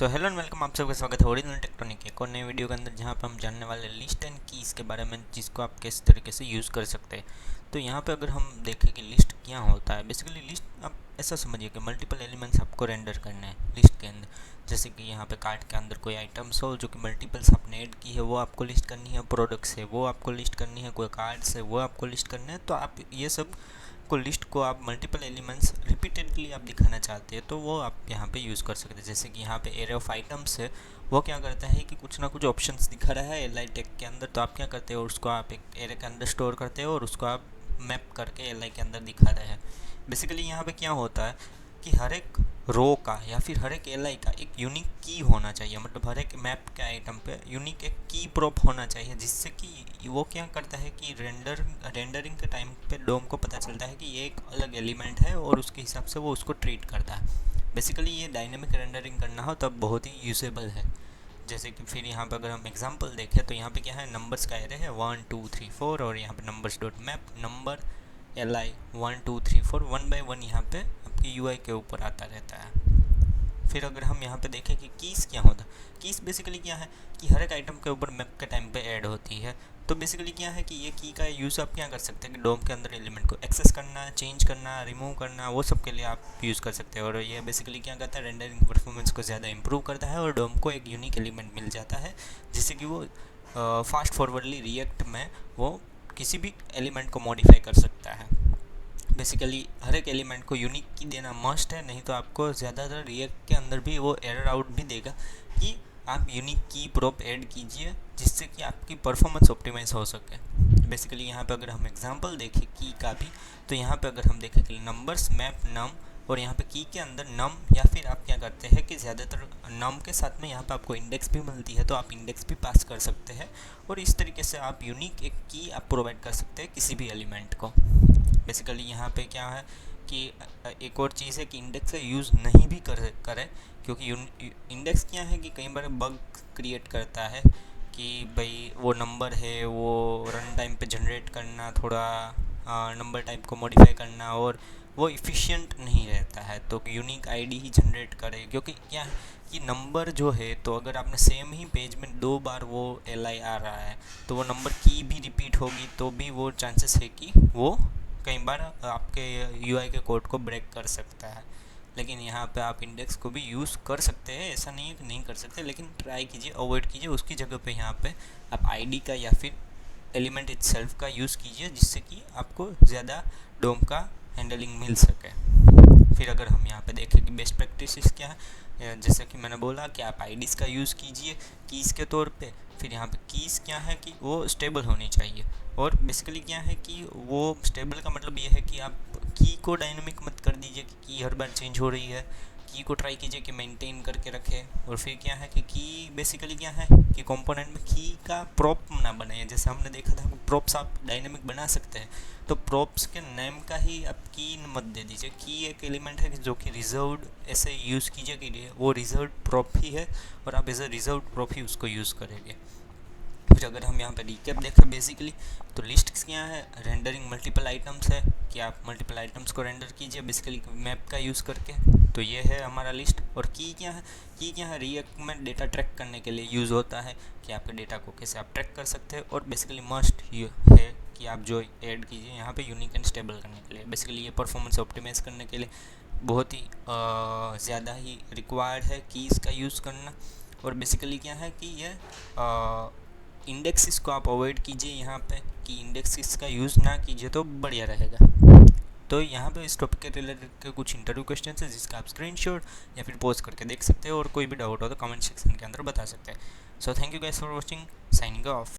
So hello and welcome, आप सबका स्वागत है ओरिजिनल टेक्ट्रॉनिक के एक और नए वीडियो के अंदर, जहां पर हम जानने वाले लिस्ट एंड कीज़ के बारे में, जिसको आप किस तरीके से यूज़ कर सकते हैं। तो यहाँ पे अगर हम देखें कि लिस्ट क्या होता है, बेसिकली लिस्ट आप ऐसा समझिए कि मल्टीपल एलिमेंट्स आपको रेंडर करने हैं लिस्ट के अंदर। जैसे कि यहाँ पे कार्ट के अंदर कोई आइटम्स हो जो कि मल्टीपल्स आपने ऐड की है, वो आपको लिस्ट करनी है। प्रोडक्ट्स है वो आपको लिस्ट करनी है, कोई कार्ड्स है वो आपको लिस्ट करने हैं। तो आप ये सब को लिस्ट को आप मल्टीपल एलिमेंट्स रिपीटेडली आप दिखाना चाहते हैं तो वो आप यहाँ पे यूज़ कर सकते हैं। जैसे कि यहाँ पे एरे ऑफ आइटम्स है, वो क्या करता है कि कुछ ना कुछ ऑप्शंस दिखा रहा है एल आई टैग के अंदर, तो आप क्या करते हो, उसको आप एक एरे के अंदर स्टोर करते हो और उसको आप मैप करके एल आई के अंदर दिखा रहे हैं। बेसिकली यहाँ पे क्या होता है कि हर एक रो का या फिर हर एक एल आई का एक यूनिक की होना चाहिए, मतलब हर एक मैप के आइटम पे यूनिक एक की प्रॉप होना चाहिए, जिससे कि वो क्या करता है कि रेंडरिंग के टाइम पे डोम को पता चलता है कि ये एक अलग एलिमेंट है और उसके हिसाब से वो उसको ट्रीट करता है। बेसिकली ये डायनेमिक रेंडरिंग करना हो तब बहुत ही यूजेबल है। जैसे कि फिर यहाँ पर अगर हम एग्जांपल देखें तो यहाँ पे क्या है, नंबर्स का एरे है 1 2 3 4 और यहाँ पे numbers dot map number L I 1 2 3 4 1 by 1 यहाँ पे आपकी यूआई के ऊपर आता रहता है। फिर अगर हम यहाँ पे देखें कि कीज़ क्या होता है, कीज़ बेसिकली क्या है कि हर एक आइटम के ऊपर मैप के टाइम पे ऐड होती है। तो बेसिकली क्या है कि ये की का यूज़ आप क्या कर सकते हैं कि डोम के अंदर एलिमेंट को एक्सेस करना, चेंज करना, रिमूव करना, वो सब के लिए आप यूज़ कर सकते हैं। और ये बेसिकली क्या करता है, रेंडरिंग परफॉर्मेंस को ज़्यादा इंप्रूव करता है और डोम को एक यूनिक एलिमेंट मिल जाता है, जिससे कि वो फास्ट फॉरवर्डली रिएक्ट में वो किसी भी एलिमेंट को मॉडिफाई कर सकता है। बेसिकली हर एक एलिमेंट को यूनिक की देना मस्ट है, नहीं तो आपको ज़्यादातर रिएक्ट के अंदर भी वो एरर आउट भी देगा कि आप यूनिक की प्रॉप ऐड कीजिए, जिससे कि आपकी परफॉर्मेंस ऑप्टिमाइज हो सके। बेसिकली यहाँ पे अगर हम एग्जांपल देखें की का भी, तो यहाँ पे अगर हम देखें कि नंबर्स मैप नम, और यहाँ पे की के अंदर नम, या फिर आप क्या करते हैं कि ज़्यादातर नम के साथ में यहाँ पे आपको इंडेक्स भी मिलती है, तो आप इंडेक्स भी पास कर सकते हैं और इस तरीके से आप यूनिक एक की आप प्रोवाइड कर सकते हैं किसी भी एलिमेंट को। बेसिकली यहाँ पे क्या है कि एक और चीज़ है कि इंडेक्स का यूज़ नहीं भी करें, क्योंकि इंडेक्स क्या है कि कई बार बग क्रिएट करता है कि भाई वो नंबर है वो रन टाइम पे जनरेट करना, थोड़ा नंबर टाइप को मॉडिफाई करना, और वो इफ़िशियंट नहीं रहता है। तो यूनिक आईडी ही जनरेट करे, क्योंकि क्या है कि नंबर जो है, तो अगर आपने सेम ही पेज में 2 बार वो एल आई आ रहा है तो वो नंबर की भी रिपीट होगी, तो भी वो चांसेस है कि वो कई बार आपके यूआई के कोड को ब्रेक कर सकता है। लेकिन यहाँ पे आप इंडेक्स को भी यूज़ कर सकते हैं, ऐसा नहीं है कि नहीं कर सकते, लेकिन ट्राई कीजिए, अवॉइड कीजिए। उसकी जगह पे यहाँ पे आप आईडी का या फिर एलिमेंट इटसेल्फ का यूज़ कीजिए, जिससे कि आपको ज़्यादा डोम का हैंडलिंग मिल सके। फिर अगर हम यहाँ पे देखें कि बेस्ट प्रैक्टिसेस क्या है, जैसे कि मैंने बोला कि आप आईडीज़ का यूज़ कीजिए कीज़ के तौर पे। फिर यहाँ पे कीज़ क्या है कि वो स्टेबल होनी चाहिए, और बेसिकली क्या है कि वो स्टेबल का मतलब ये है कि आप की को डायनेमिक मत कर दीजिए कि की हर बार चेंज हो रही है। की को ट्राई कीजिए कि मेंटेन करके रखें। और फिर क्या है कि की बेसिकली क्या है कि कंपोनेंट में की का प्रॉप ना बनाए। जैसे हमने देखा था प्रॉप्स आप डायनेमिक बना सकते हैं, तो प्रॉप्स के नेम का ही आप की मत दे दीजिए। की एक एलिमेंट है जो कि रिजर्व्ड ऐसे यूज़ कीजिए कि वो रिजर्व्ड प्रॉप ही है और आप एज ए रिजर्व्ड प्रॉप ही उसको यूज़ करेंगे। फिर अगर हम यहाँ पे रिकैप देखें बेसिकली, तो लिस्ट क्या है, रेंडरिंग मल्टीपल आइटम्स है कि आप मल्टीपल आइटम्स को रेंडर कीजिए बेसिकली मैप का यूज़ करके। तो ये है हमारा लिस्ट। और की क्या है, की क्या है, रिएक्ट में डेटा ट्रैक करने के लिए यूज़ होता है कि आपके डेटा को कैसे आप ट्रैक कर सकते हैं। और बेसिकली मस्ट ये है कि आप जो ऐड कीजिए यहाँ पे यूनिक एंड स्टेबल करने के लिए। बेसिकली ये परफॉर्मेंस ऑप्टिमाइज करने के लिए बहुत ही ज़्यादा ही रिक्वायर्ड है कीज़ का यूज़ करना। और बेसिकली क्या है कि ये इंडेक्सिस को आप अवॉइड कीजिए यहाँ पे, कि इंडेक्सिस का यूज़ ना कीजिए तो बढ़िया रहेगा। तो यहाँ पे इस टॉपिक के रिलेटेड के कुछ इंटरव्यू क्वेश्चन है, जिसका आप स्क्रीनशॉट या फिर पोस्ट करके देख सकते हो, और कोई भी डाउट हो तो कमेंट सेक्शन के अंदर बता सकते हैं। So thank you guys for watching, signing off.